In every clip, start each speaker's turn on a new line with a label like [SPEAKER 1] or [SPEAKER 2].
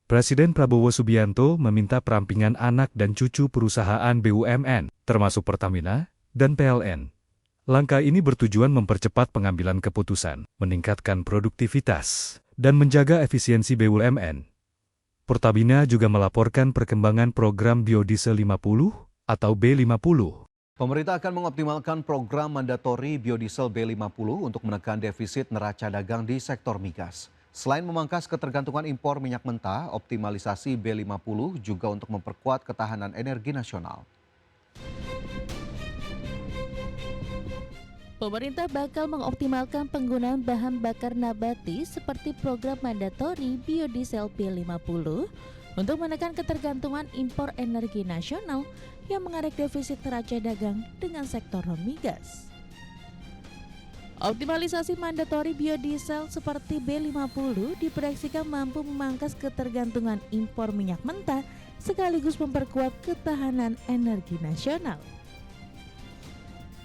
[SPEAKER 1] Presiden Prabowo Subianto meminta perampingan anak dan cucu perusahaan BUMN, termasuk Pertamina dan PLN. Langkah ini bertujuan mempercepat pengambilan keputusan, meningkatkan produktivitas, dan menjaga efisiensi BUMN. Pertamina juga melaporkan perkembangan program biodiesel 50 atau B50.
[SPEAKER 2] Pemerintah akan mengoptimalkan program mandatori biodiesel B50 untuk menekan defisit neraca dagang di sektor migas. Selain memangkas ketergantungan impor minyak mentah, optimalisasi B50 juga untuk memperkuat ketahanan energi nasional.
[SPEAKER 3] Pemerintah bakal mengoptimalkan penggunaan bahan bakar nabati seperti program mandatori biodiesel B50 untuk menekan ketergantungan impor energi nasional yang mengerek defisit neraca dagang dengan sektor non-migas. Optimalisasi mandatori biodiesel seperti B50 diproyeksikan mampu memangkas ketergantungan impor minyak mentah sekaligus memperkuat ketahanan energi nasional.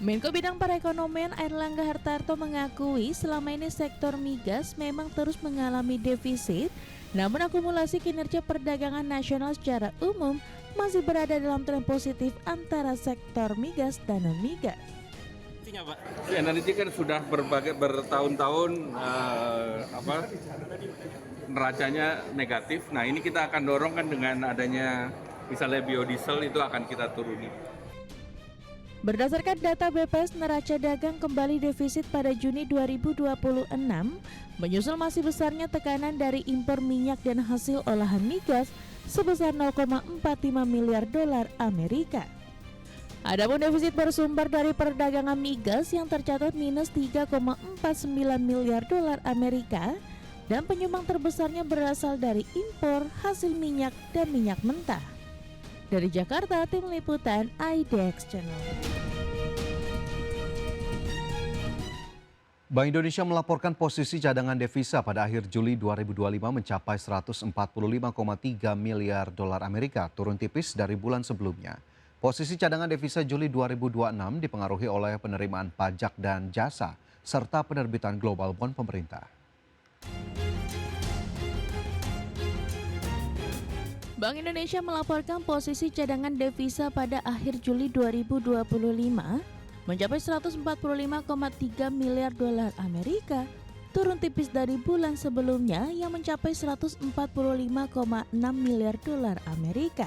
[SPEAKER 3] Menko Bidang Perekonomian Airlangga Hartarto mengakui selama ini sektor migas memang terus mengalami defisit, namun akumulasi kinerja perdagangan nasional secara umum masih berada dalam tren positif antara sektor migas dan non-migas.
[SPEAKER 4] Pak, energi kan sudah bertahun-tahun neracanya negatif. Nah ini kita akan dorong kan dengan adanya misalnya biodiesel itu akan kita turuni.
[SPEAKER 3] Berdasarkan data BPS, neraca dagang kembali defisit pada Juni 2026, menyusul masih besarnya tekanan dari impor minyak dan hasil olahan migas sebesar 0,45 miliar dolar Amerika. Adapun defisit bersumber dari perdagangan migas yang tercatat minus 3,49 miliar dolar Amerika dan penyumbang terbesarnya berasal dari impor hasil minyak dan minyak mentah. Dari Jakarta, Tim Liputan IDX Channel.
[SPEAKER 2] Bank Indonesia melaporkan posisi cadangan devisa pada akhir Juli 2025 mencapai 145,3 miliar dolar Amerika, turun tipis dari bulan sebelumnya. Posisi cadangan devisa Juli 2026 dipengaruhi oleh penerimaan pajak dan jasa, serta penerbitan global bond pemerintah.
[SPEAKER 3] Bank Indonesia melaporkan posisi cadangan devisa pada akhir Juli 2025 mencapai 145,3 miliar dolar Amerika, turun tipis dari bulan sebelumnya yang mencapai 145,6 miliar dolar Amerika.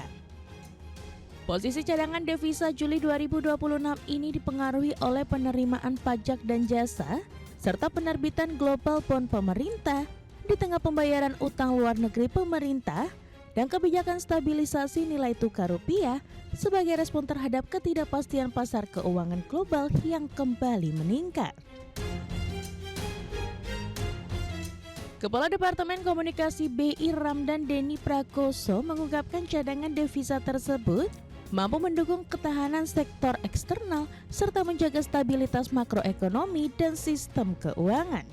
[SPEAKER 3] Posisi cadangan devisa Juli 2026 ini dipengaruhi oleh penerimaan pajak dan jasa, serta penerbitan global bond pemerintah di tengah pembayaran utang luar negeri pemerintah dan kebijakan stabilisasi nilai tukar rupiah sebagai respon terhadap ketidakpastian pasar keuangan global yang kembali meningkat. Kepala Departemen Komunikasi BI Ramdan Denny Prakoso mengungkapkan cadangan devisa tersebut mampu mendukung ketahanan sektor eksternal serta menjaga stabilitas makroekonomi dan sistem keuangan.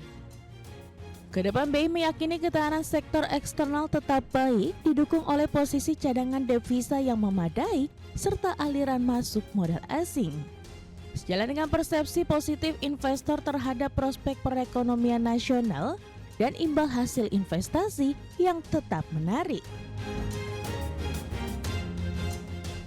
[SPEAKER 3] Kedepan BI meyakini ketahanan sektor eksternal tetap baik didukung oleh posisi cadangan devisa yang memadai serta aliran masuk modal asing. Sejalan dengan persepsi positif investor terhadap prospek perekonomian nasional dan imbal hasil investasi yang tetap menarik.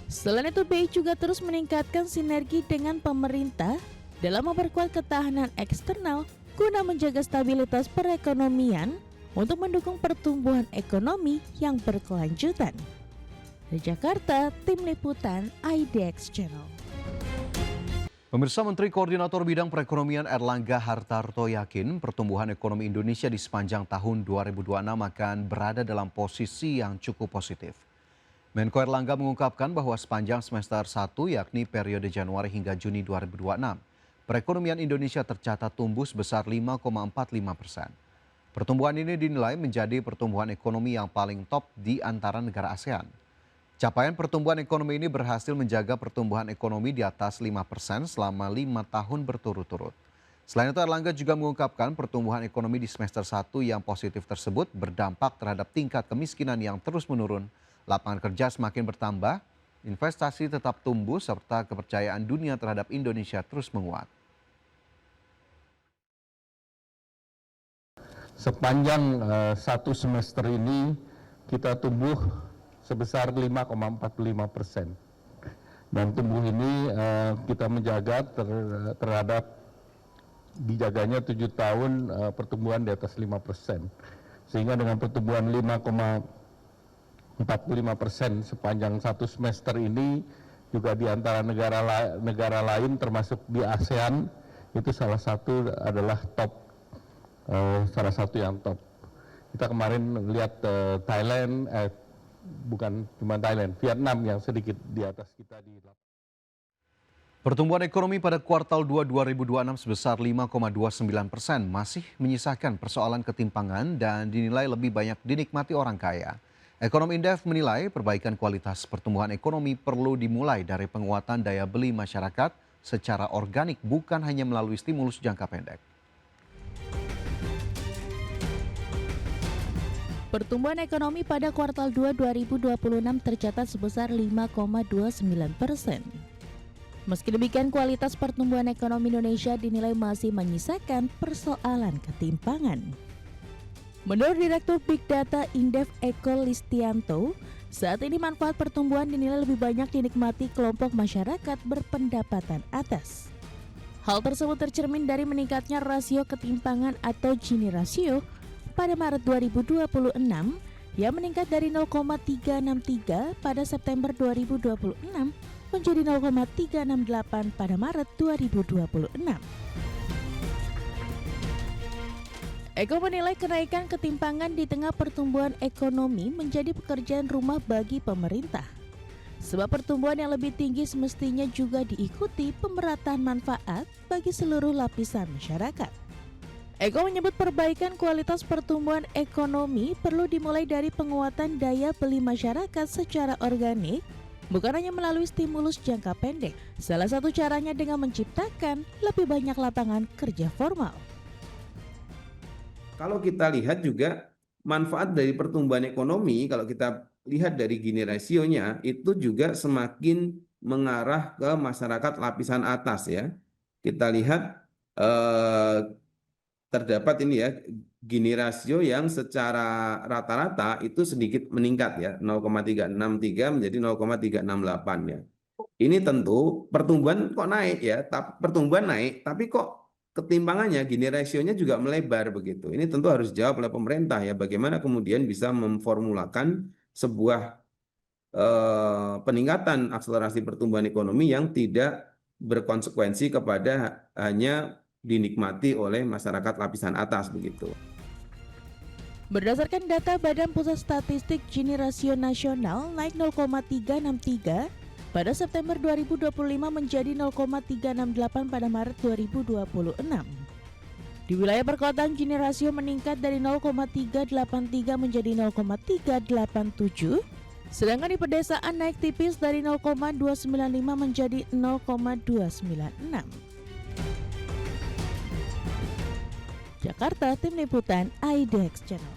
[SPEAKER 3] Selain itu, BI juga terus meningkatkan sinergi dengan pemerintah dalam memperkuat ketahanan eksternal guna menjaga stabilitas perekonomian untuk mendukung pertumbuhan ekonomi yang berkelanjutan. Dari Jakarta, Tim Liputan IDX Channel.
[SPEAKER 2] Pemirsa, Menteri Koordinator Bidang Perekonomian Airlangga Hartarto yakin pertumbuhan ekonomi Indonesia di sepanjang tahun 2026 akan berada dalam posisi yang cukup positif. Menko Airlangga mengungkapkan bahwa sepanjang semester 1 yakni periode Januari hingga Juni 2026, perekonomian Indonesia tercatat tumbuh sebesar 5,45%. Pertumbuhan ini dinilai menjadi pertumbuhan ekonomi yang paling top di antara negara ASEAN. Capaian pertumbuhan ekonomi ini berhasil menjaga pertumbuhan ekonomi di atas 5% selama 5 tahun berturut-turut. Selain itu, Airlangga juga mengungkapkan pertumbuhan ekonomi di semester 1 yang positif tersebut berdampak terhadap tingkat kemiskinan yang terus menurun, lapangan kerja semakin bertambah, investasi tetap tumbuh, serta kepercayaan dunia terhadap Indonesia terus menguat.
[SPEAKER 5] Sepanjang satu semester ini kita tumbuh sebesar 5,45%. Dan tumbuh ini kita menjaga terhadap dijaganya 7 tahun pertumbuhan di atas 5%. Sehingga dengan pertumbuhan 5,45% sepanjang satu semester ini, juga di antara negara lain termasuk di ASEAN, itu salah satu yang top. Kita kemarin lihat Thailand, bukan cuma Thailand, Vietnam yang sedikit di atas kita di.
[SPEAKER 2] Pertumbuhan ekonomi pada kuartal 2 2026 sebesar 5,29% masih menyisakan persoalan ketimpangan dan dinilai lebih banyak dinikmati orang kaya. Ekonom Indef menilai perbaikan kualitas pertumbuhan ekonomi perlu dimulai dari penguatan daya beli masyarakat secara organik, bukan hanya melalui stimulus jangka pendek.
[SPEAKER 3] Pertumbuhan ekonomi pada kuartal 2 2026 tercatat sebesar 5,29%. Meski demikian, kualitas pertumbuhan ekonomi Indonesia dinilai masih menyisakan persoalan ketimpangan. Menurut Direktur Big Data Indef Eko Listianto, saat ini manfaat pertumbuhan dinilai lebih banyak dinikmati kelompok masyarakat berpendapatan atas. Hal tersebut tercermin dari meningkatnya rasio ketimpangan atau Gini rasio pada Maret 2026 yang meningkat dari 0,363 pada September 2026 menjadi 0,368 pada Maret 2026. Eko menilai kenaikan ketimpangan di tengah pertumbuhan ekonomi menjadi pekerjaan rumah bagi pemerintah. Sebab pertumbuhan yang lebih tinggi semestinya juga diikuti pemerataan manfaat bagi seluruh lapisan masyarakat. Eko menyebut perbaikan kualitas pertumbuhan ekonomi perlu dimulai dari penguatan daya beli masyarakat secara organik, bukan hanya melalui stimulus jangka pendek. Salah satu caranya dengan menciptakan lebih banyak lapangan kerja formal.
[SPEAKER 6] Kalau kita lihat juga manfaat dari pertumbuhan ekonomi, kalau kita lihat dari Gini rasionya, itu juga semakin mengarah ke masyarakat lapisan atas ya. Kita lihat terdapat ini ya, Gini rasio yang secara rata-rata itu sedikit meningkat ya, 0,363 menjadi 0,368 ya. Ini tentu pertumbuhan kok naik ya, pertumbuhan naik, tapi kok ketimpangannya, Gini rasionya juga melebar begitu. Ini tentu harus dijawab oleh pemerintah ya, bagaimana kemudian bisa memformulakan sebuah peningkatan akselerasi pertumbuhan ekonomi yang tidak berkonsekuensi kepada hanya dinikmati oleh masyarakat lapisan atas begitu.
[SPEAKER 3] Berdasarkan data Badan Pusat Statistik, Gini rasio nasional naik 0,363 pada September 2025 menjadi 0,368 pada Maret 2026. Di wilayah perkotaan Gini rasio meningkat dari 0,383 menjadi 0,387, sedangkan di pedesaan naik tipis dari 0,295 menjadi 0,296. Jakarta, Tim Liputan IDX Channel.